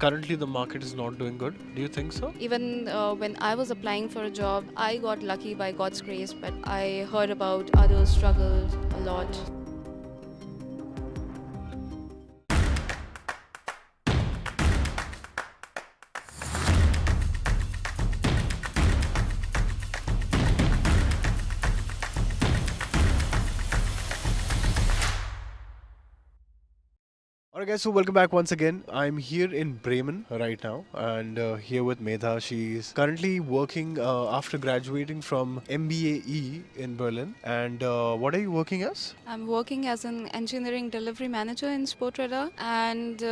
currently the market is not doing good. Do you think so? Even when I was applying for a job, I got lucky by God's grace, but I heard about others struggled a lot. Alright, guys, so welcome back once again. I'm here in Bremen right now and here with Medha. She's currently working after graduating from MBAE in Berlin. And what are you working as? I'm working as an engineering delivery manager in Sportradar, and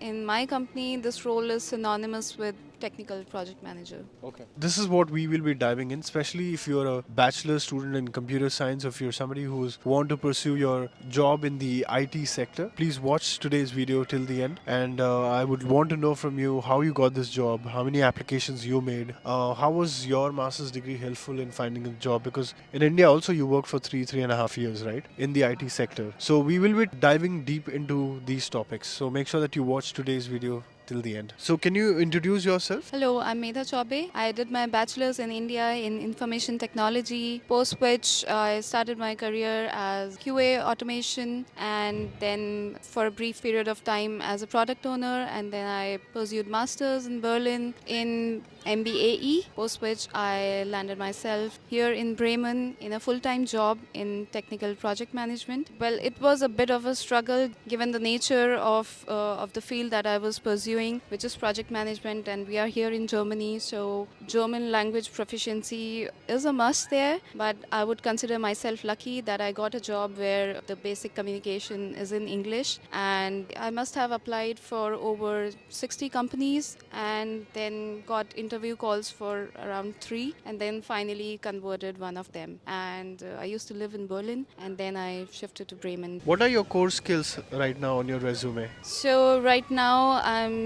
in my company, this role is synonymous with technical project manager. Okay. This is what we will be diving in, especially if you're a bachelor student in computer science, or if you're somebody who's want to pursue your job in the IT sector. Please watch today's video till the end, and I would want to know from you how you got this job, how many applications you made, how was your master's degree helpful in finding a job? Because in India also you worked for 3.5 years, right, in the IT sector. So we will be diving deep into these topics. So make sure that you watch today's video till the end. So can you introduce yourself? Hello, I'm Medha Chaube. I did my bachelor's in India in information technology, post which I started my career as QA automation, and then for a brief period of time as a product owner, and then I pursued masters in Berlin in MBAE, post which I landed myself here in Bremen in a full-time job in technical project management. Well, it was a bit of a struggle given the nature of the field that I was pursuing, which is project management, and we are here in Germany, so German language proficiency is a must there. But I would consider myself lucky that I got a job where the basic communication is in English, and I must have applied for over 60 companies and then got interview calls for around 3, and then finally converted one of them. And I used to live in Berlin, and then I shifted to Bremen. What are your core skills right now on your resume? So right now I'm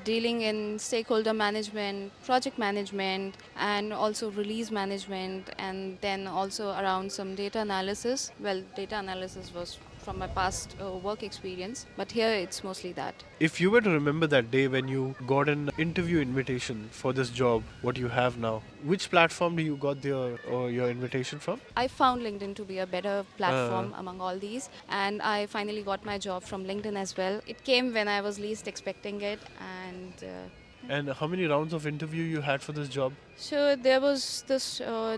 dealing in stakeholder management, project management, and also release management, and then also around some data analysis. Well, data analysis was from my past work experience, but here it's mostly that. If you were to remember that day when you got an interview invitation for this job, what you have now, which platform do you got your invitation from? I found LinkedIn to be a better platform among all these, and I finally got my job from LinkedIn as well. It came when I was least expecting it, and And how many rounds of interview you had for this job? so there was this.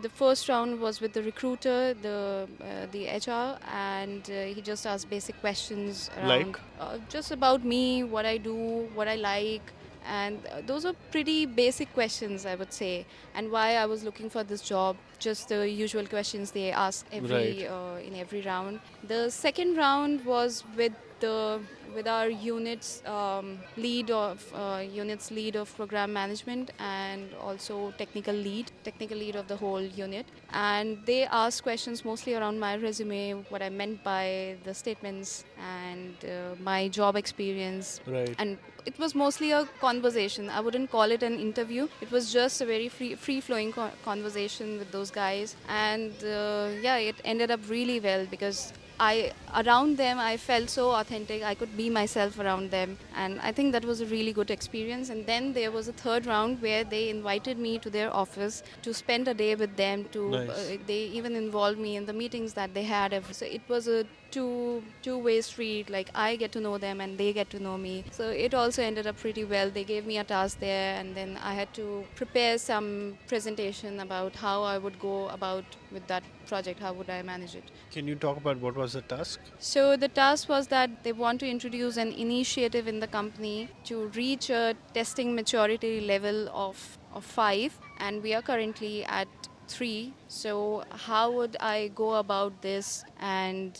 The first round was with the recruiter, the HR, and he just asked basic questions around Like? just about me, what I do, what I like, and those are pretty basic questions, I would say, and why I was looking for this job. Just the usual questions they ask Right. in every round. The second round was the with our units lead of program management, and also technical lead of the whole unit, and they asked questions mostly around my resume, what I meant by the statements, and my job experience. Right. And it was mostly a conversation. I wouldn't call it an interview. It was just a very free flowing conversation with those guys, and yeah, it ended up really well because around them I felt so authentic. I could be myself around them, and I think that was a really good experience. And then there was a third round where they invited me to their office to spend a day with them. Nice. They even involved me in the meetings that they had. So it was a two-way street. Like, I get to know them and they get to know me. So it also ended up pretty well. They gave me a task there, and then I had to prepare some presentation about how I would go about with that project. How would I manage it? Can you talk about what was the task? So the task was that they want to introduce an initiative in the company to reach a testing maturity level of 5, and we are currently at 3. So how would I go about this, and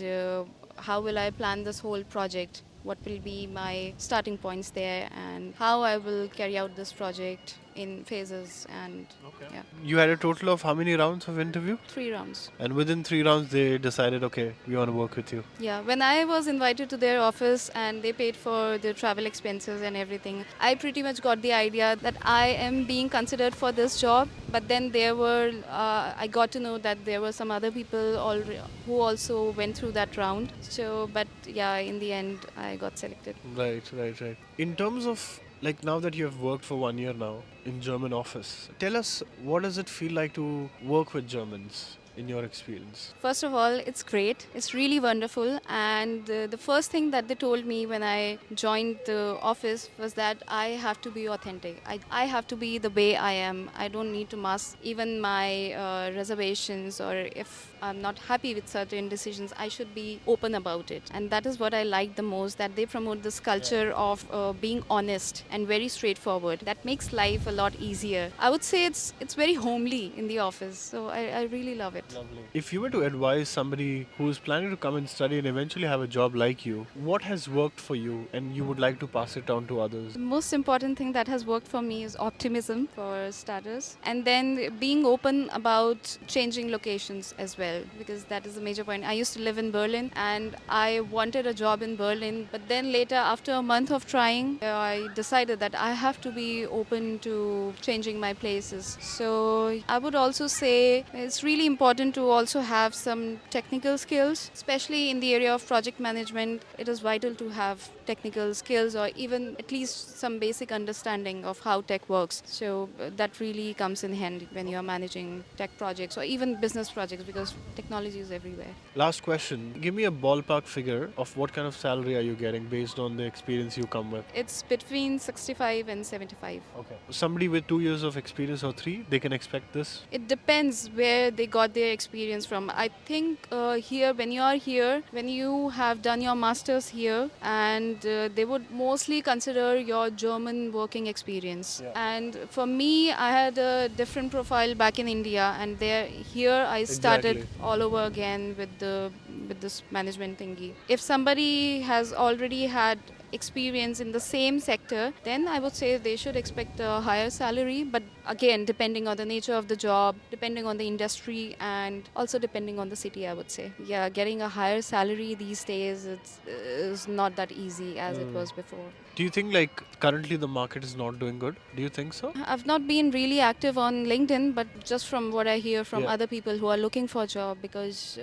how will I plan this whole project? What will be my starting points there, and how I will carry out this project? in phases, and Okay. yeah, You had a total of how many rounds of interview? 3 rounds. And within 3 rounds, they decided, okay, we want to work with you. Yeah, when I was invited to their office and they paid for the travel expenses and everything, I pretty much got the idea that I am being considered for this job. But then I got to know that there were some other people who also went through that round. So, but yeah, in the end, I got selected. Right, right, right. In terms of like now that you have worked for 1 year now in German office, tell us what does it feel like to work with Germans in your experience? First of all, it's great. It's really wonderful. And the first thing that they told me when I joined the office was that I have to be authentic. I have to be the way I am. I don't need to mask even my reservations, or if I'm not happy with certain decisions, I should be open about it. And that is what I like the most, that they promote this culture of being honest and very straightforward. That makes life a lot easier. I would say it's very homely in the office. So I really love it. Lovely. If you were to advise somebody who is planning to come and study and eventually have a job like you, what has worked for you and you would like to pass it on to others? The most important thing that has worked for me is optimism, for starters, and then being open about changing locations as well, because that is a major point. I used to live in Berlin and I wanted a job in Berlin, but then later, after a month of trying, I decided that I have to be open to changing my places. So I would also say it's really important to also have some technical skills, especially in the area of project management. It is vital to have technical skills, or even at least some basic understanding of how tech works. So that really comes in handy when you are managing tech projects or even business projects, because technology is everywhere. Last question. Give me a ballpark figure of what kind of salary are you getting based on the experience you come with. It's between 65 and 75. Okay. Somebody with 2 years of experience or three, they can expect this. It depends where they got their experience from. I think here, when you are here, when you have done your masters here, and they would mostly consider your German working experience. Yeah. And for me, I had a different profile back in India, and here I started Exactly. all over again with this management thingy. If somebody has already had experience in the same sector, then I would say they should expect a higher salary. But again, depending on the nature of the job, depending on the industry, and also depending on the city, I would say. Yeah, getting a higher salary these days is not that easy as it was before. Do you think like currently the market is not doing good? Do you think so? I've not been really active on LinkedIn, but just from what I hear from Yeah. other people who are looking for a job, because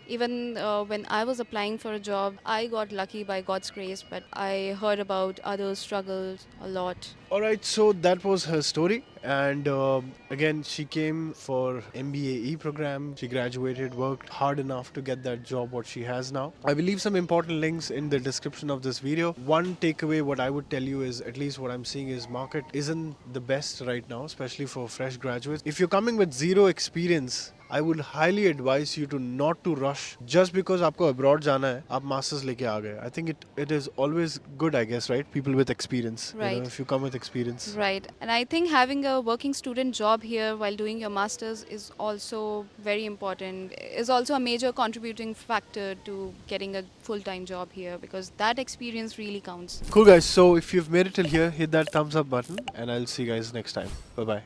even when I was applying for a job, I got lucky by God's grace, but I heard about others struggled a lot. All right, so that was her story, and again, she came for MBAE program. She graduated, worked hard enough to get that job what she has now. I will leave some important links in the description of this video. One takeaway, what I would tell you is, at least what I'm seeing is, market isn't the best right now, especially for fresh graduates. If you're coming with zero experience, I would highly advise you to not to rush just because आपको abroad जाना है, आप masters लेके आ गए. I think it is always good, I guess, right? People with experience. You Right. know, if you come with experience. Right. And I think having a working student job here while doing your masters is also very important, is also a major contributing factor to getting a full-time job here, because that experience really counts. Cool, guys. So if you've made it till here, hit that thumbs up button, and I'll see you guys next time. Bye bye.